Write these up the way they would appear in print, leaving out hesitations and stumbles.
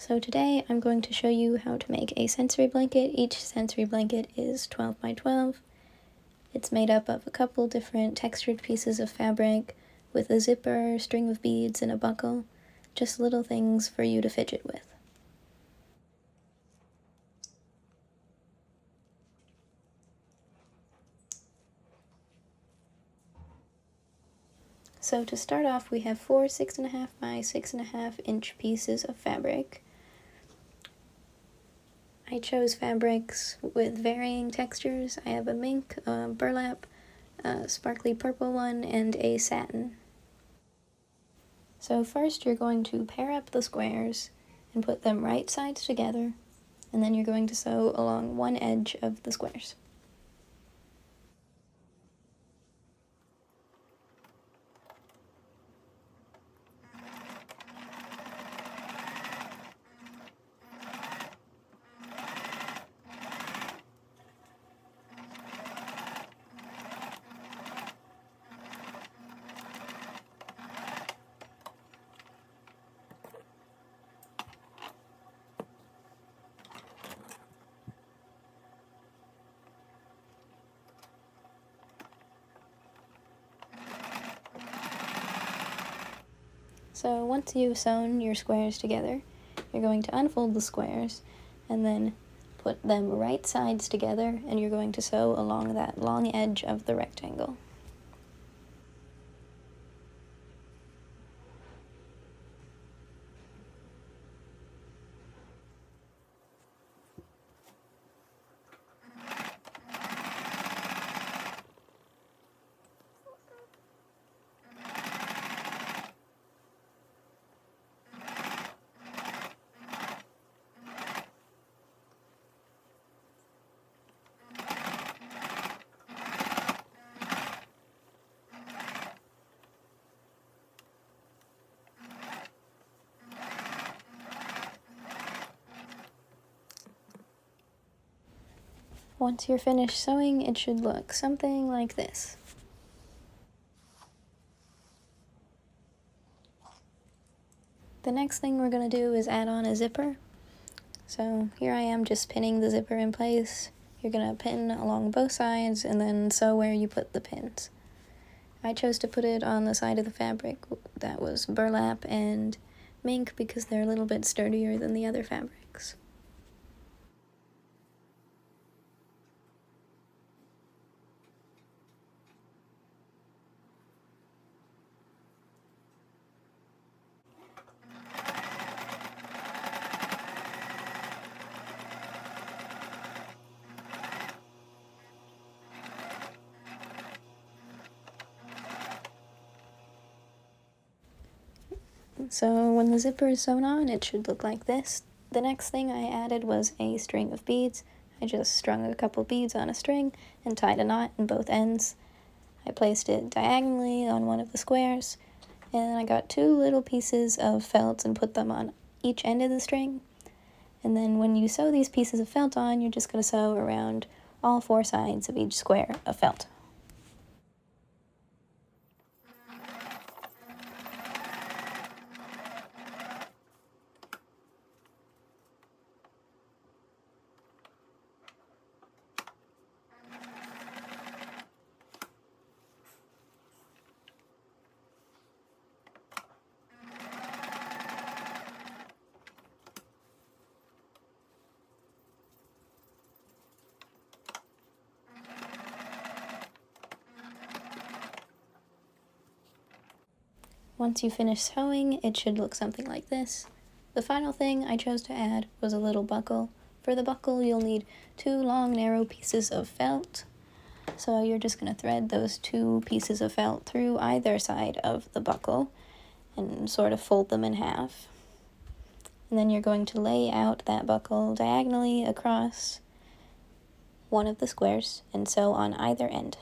So today I'm going to show you how to make a sensory blanket. Each sensory blanket is 12 by 12. It's made up of a couple different textured pieces of fabric with a zipper, string of beads, and a buckle. Just little things for you to fidget with. So to start off, we have four 6.5 by 6.5 inch pieces of fabric. I chose fabrics with varying textures. I have a mink, a burlap, a sparkly purple one, and a satin. So first you're going to pair up the squares and put them right sides together, and then you're going to sew along one edge of the squares. So once you've sewn your squares together, you're going to unfold the squares and then put them right sides together, and you're going to sew along that long edge of the rectangle. Once you're finished sewing, it should look something like this. The next thing we're going to do is add on a zipper. So here I am just pinning the zipper in place. You're going to pin along both sides and then sew where you put the pins. I chose to put it on the side of the fabric that was burlap and mink because they're a little bit sturdier than the other fabrics. So when the zipper is sewn on, it should look like this. The next thing I added was a string of beads. I just strung a couple beads on a string and tied a knot in both ends. I placed it diagonally on one of the squares, and I got two little pieces of felt and put them on each end of the string. And then when you sew these pieces of felt on, you're just going to sew around all four sides of each square of felt. Once you finish sewing, it should look something like this. The final thing I chose to add was a little buckle. For the buckle, you'll need two long, narrow pieces of felt. So you're just going to thread those two pieces of felt through either side of the buckle and sort of fold them in half. And then you're going to lay out that buckle diagonally across one of the squares and sew on either end.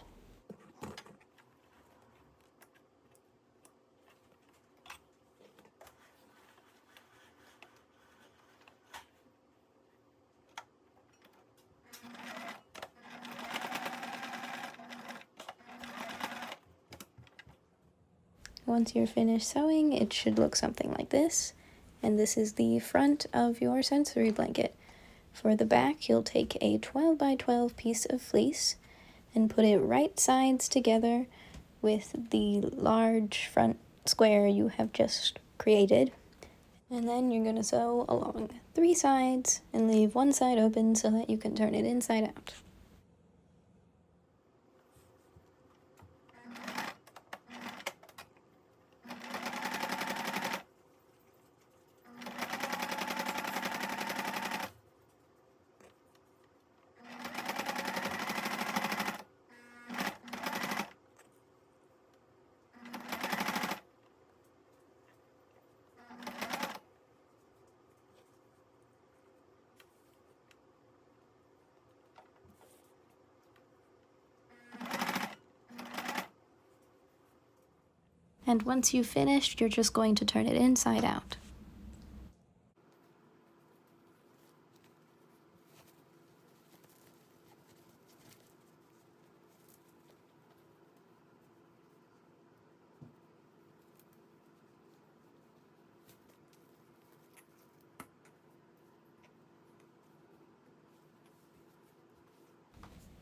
Once you're finished sewing, it should look something like this. and this is the front of your sensory blanket. For the back, you'll take a 12 by 12 piece of fleece and put it right sides together with the large front square you have just created. And then you're going to sew along 3 sides and leave one side open so that you can turn it inside out. And once you've finished, you're just going to turn it inside out.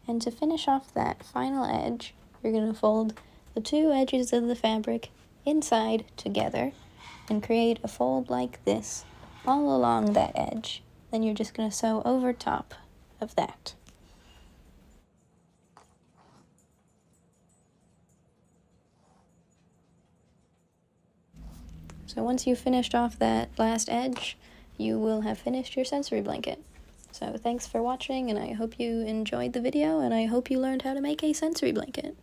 And to finish off that final edge, you're going to fold the 2 edges of the fabric inside together and create a fold like this all along that edge. Then you're just going to sew over top of that. So once you've finished off that last edge, you will have finished your sensory blanket. So thanks for watching, and I hope you enjoyed the video, and I hope you learned how to make a sensory blanket.